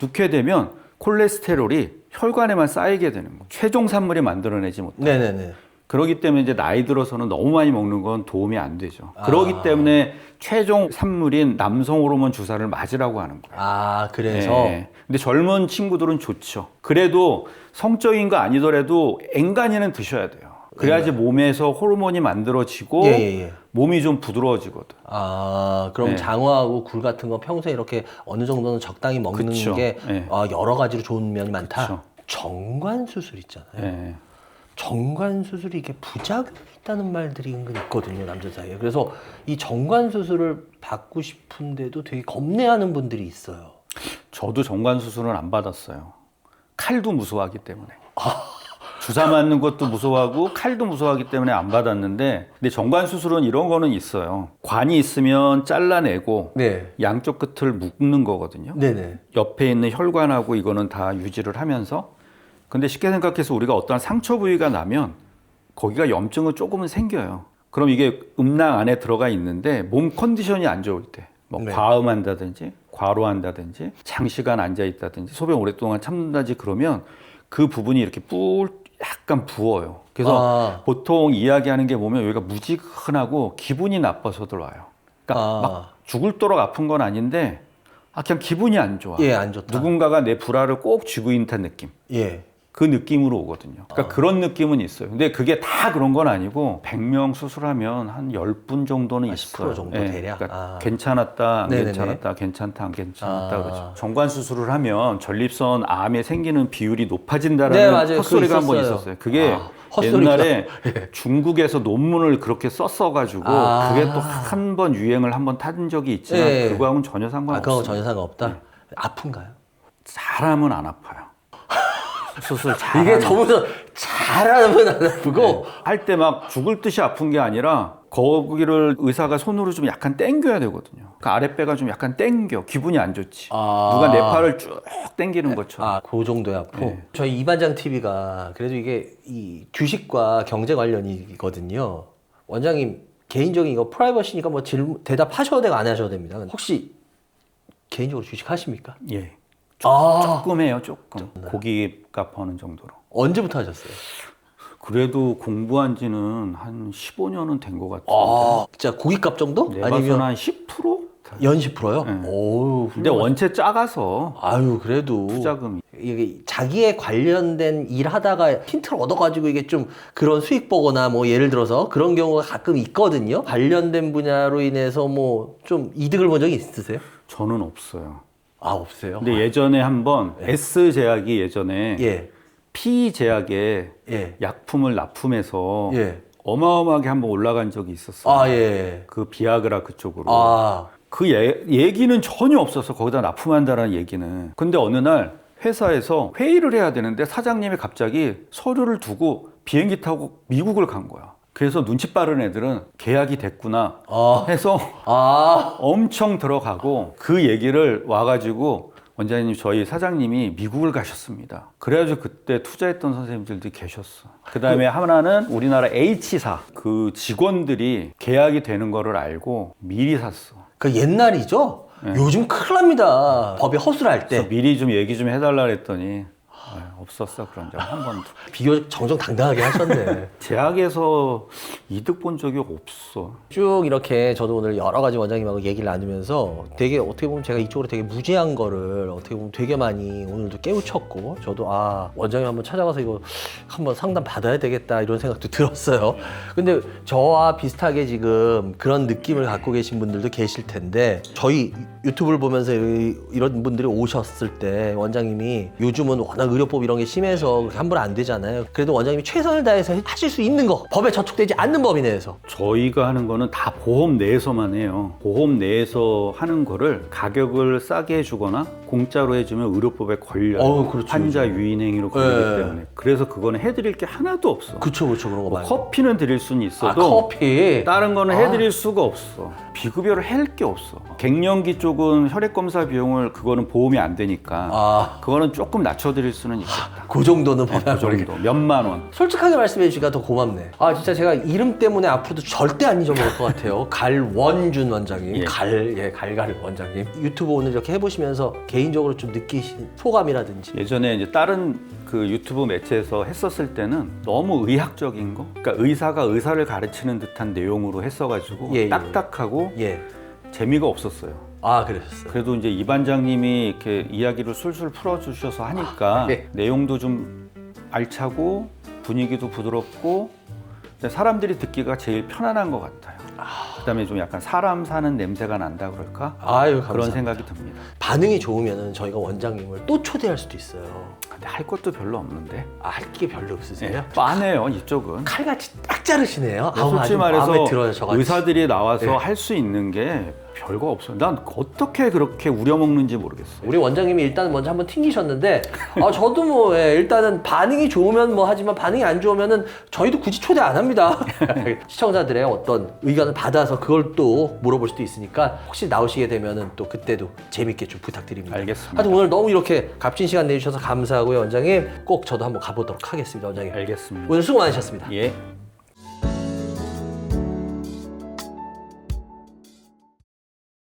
눕게 되면 콜레스테롤이 혈관에만 쌓이게 되는 거예요. 최종 산물이 만들어내지 못해요. 네네네. 그렇기 때문에 이제 나이 들어서는 너무 많이 먹는 건 도움이 안 되죠. 그렇기 때문에 최종 산물인 남성 호르몬 주사를 맞으라고 하는 거예요. 아, 그래서? 네. 근데 젊은 친구들은 좋죠. 그래도 성적인 거 아니더라도 앵간히는 드셔야 돼요. 그래야지 몸에서 호르몬이 만들어지고 예. 몸이 좀 부드러워지거든. 아, 그럼 네. 장어하고 굴 같은 거 평소에 이렇게 어느 정도는 적당히 먹는 그쵸. 게 네. 여러 가지로 좋은 면이 많다. 그쵸. 정관 수술 있잖아요. 네. 정관 수술이 이게 부작용이 있다는 말들이 은근 있거든요, 남자 사이에. 그래서 이 정관 수술을 받고 싶은데도 되게 겁내하는 분들이 있어요. 저도 정관 수술은 안 받았어요. 칼도 무서워하기 때문에. 주사 맞는 것도 무서워하고 칼도 무서워하기 때문에 안 받았는데, 근데 정관 수술은 이런 거는 있어요. 관이 있으면 잘라내고 네. 양쪽 끝을 묶는 거거든요. 네네. 옆에 있는 혈관하고 이거는 다 유지를 하면서. 근데 쉽게 생각해서 우리가 어떠한 상처 부위가 나면 거기가 염증은 조금은 생겨요. 그럼 이게 음낭 안에 들어가 있는데 몸 컨디션이 안 좋을 때, 뭐 네. 과음한다든지 과로한다든지 장시간 앉아 있다든지 소변 오랫동안 참는다든지 그러면 그 부분이 이렇게 약간 부어요. 그래서 보통 이야기하는 게 보면 여기가 무지근하고 기분이 나빠서들 와요. 그러니까 막 죽을도록 아픈 건 아닌데 그냥 기분이 안 좋아. 예, 안 좋다. 누군가가 내 불화를 꼭 쥐고 있는 듯한 느낌. 예. 그 느낌으로 오거든요. 그러니까 그런 느낌은 있어요. 근데 그게 다 그런 건 아니고 100명 수술하면 한 10분 정도는 10% 있어요. 정도 예, 대략? 그러니까 아. 괜찮았다, 안 네네네. 괜찮았다, 괜찮다, 안 괜찮았다 아. 그러죠. 정관 수술을 하면 전립선 암에 생기는 비율이 높아진다라는 네, 맞아요. 헛소리가 그거 한 번 있었어요. 있었어요. 그게 헛소리가. 옛날에 중국에서 논문을 그렇게 썼어가지고 그게 또 한 번 유행을 한 번 타진 적이 있지만 네. 그거하고는 전혀 그거 상관없어요. 전혀 상관없다? 아픈가요? 사람은 안 아파요. 수술 잘 이게 전문서 잘하면 안 아프고 할 때 막 죽을 듯이 아픈 게 아니라 거기를 의사가 손으로 좀 약간 당겨야 되거든요. 그 아랫배가 좀 약간 당겨. 기분이 안 좋지. 아. 누가 내 팔을 쭉 당기는 것처럼. 아, 그 정도의 아프. 네. 저희 이반장 TV가 그래도 이게 이 주식과 경제 관련이거든요. 원장님 개인적인 이거 프라이버시니까 뭐 질문 대답하셔도 되고 안 하셔도 됩니다. 혹시 개인적으로 주식 하십니까? 예. 아, 조금 해요, 조금. 고기값 버는 정도로. 언제부터 하셨어요? 그래도 공부한 지는 한 15년은 된 것 같아요. 아, 진짜 고깃값 정도? 내 봐서는 한 10%? 연 10%요? 네. 오, 근데 원체 작아서 아유, 그래도 투자금이. 이게 자기에 관련된 일 하다가 힌트를 얻어가지고 이게 좀 그런 수익 보거나 뭐 예를 들어서 그런 경우가 가끔 있거든요. 관련된 분야로 인해서 뭐 좀 이득을 본 적이 있으세요? 저는 없어요. 아, 없어요. 근데 예전에 한번 S제약이 예전에 예, P제약에 예, 약품을 납품해서 예. 어마어마하게 한번 올라간 적이 있었어요. 아, 예. 그 비아그라 그쪽으로. 아, 그 얘기는 전혀 없었어. 거기다 납품한다라는 얘기는. 근데 어느 날 회사에서 회의를 해야 되는데 사장님이 갑자기 서류를 두고 비행기 타고 미국을 간 거야. 그래서 눈치 빠른 애들은 계약이 됐구나 아, 해서 아, 엄청 들어가고 그 얘기를 와가지고 원장님 저희 사장님이 미국을 가셨습니다. 그래가지고 그때 투자했던 선생님들도 계셨어. 그 다음에 하나는 우리나라 H사 그 직원들이 계약이 되는 거를 알고 미리 샀어. 그 옛날이죠? 요즘 큰일 납니다. 법이 허술할 때. 그래서 미리 좀 얘기 좀 해달라 그랬더니 없었어 그런 적 한 번도. 비교적 정정당당하게 하셨네. 제약에서 이득 본 적이 없어. 쭉 이렇게 저도 오늘 여러 가지 원장님하고 얘기를 나누면서 되게 어떻게 보면 제가 이쪽으로 되게 무지한 거를 어떻게 보면 되게 많이 오늘도 깨우쳤고 저도 아 원장님 한번 찾아가서 이거 한번 상담 받아야 되겠다 이런 생각도 들었어요. 근데 저와 비슷하게 지금 그런 느낌을 갖고 계신 분들도 계실 텐데 저희 유튜브를 보면서 이런 분들이 오셨을 때 원장님이 요즘은 워낙 의료법 이런 게 심해서 그렇게 함부로 안 되잖아요. 그래도 원장님이 최선을 다해서 하실 수 있는 거 법에 저촉되지 않는 법이 내에서 저희가 하는 거는 다 보험 내에서만 해요. 보험 내에서 하는 거를 가격을 싸게 해주거나 공짜로 해주면 의료법에 걸려요. 그렇죠, 환자 그렇죠. 유인행위로 걸리기 네. 때문에. 그래서 그거는 해드릴 게 하나도 없어. 그쵸 그런 거 뭐 말고 커피는 드릴 수는 아 있어도 커피 다른 거는 해드릴 수가 없어. 비급여를 할 게 없어. 갱년기 쪽은 혈액 검사 비용을 그거는 보험이 안 되니까 그거는 조금 낮춰드릴 수는 있겠다. 그 정도는 법에 그 안 걸리게. 정도 몇만 원. 솔직하게 말씀해 주시니까 더 고맙네. 아 진짜 제가 이름 때문에 앞으로도 절대 안 잊어먹을 것 같아요. 갈원준 원장님, 예. 갈갈 원장님. 유튜브 오늘 이렇게 해보시면서 개인적으로 좀 느끼신 소감이라든지. 예전에 이제 다른 그 유튜브 매체에서 했었을 때는 너무 의학적인 거, 그러니까 의사가 의사를 가르치는 듯한 내용으로 했어가지고 예, 예. 딱딱하고 예. 재미가 없었어요. 아 그러셨어요. 그래도 이제 이 반장님이 이렇게 이야기를 술술 풀어주셔서 하니까 예. 내용도 좀 알차고 분위기도 부드럽고 사람들이 듣기가 제일 편안한 것 같아요. 그다음에 좀 약간 사람 사는 냄새가 난다 그럴까? 아유 감사합니다. 그런 생각이 듭니다. 반응이 좋으면은 저희가 원장님을 또 초대할 수도 있어요. 근데 할 것도 별로 없는데. 할 게 별로 없으세요? 빠네요 이쪽은. 칼같이 딱 자르시네요. 솔직히 아주 말해서 마음에 들어요, 저같이. 의사들이 나와서 네. 할 수 있는 게 별거 없어요. 난 어떻게 그렇게 우려먹는지 모르겠어요. 우리 원장님이 일단 먼저 한번 튕기셨는데 저도 뭐 일단은 반응이 좋으면 뭐 하지만 반응이 안 좋으면은 저희도 굳이 초대 안 합니다. 시청자들의 어떤 의견을 받아서 그걸 또 물어볼 수도 있으니까 혹시 나오시게 되면은 또 그때도 재밌게 좀 부탁드립니다. 알겠습니다. 하여튼 오늘 너무 이렇게 값진 시간 내주셔서 감사하고요 원장님. 꼭 저도 한번 가보도록 하겠습니다 원장님. 알겠습니다. 오늘 수고 많으셨습니다. 예.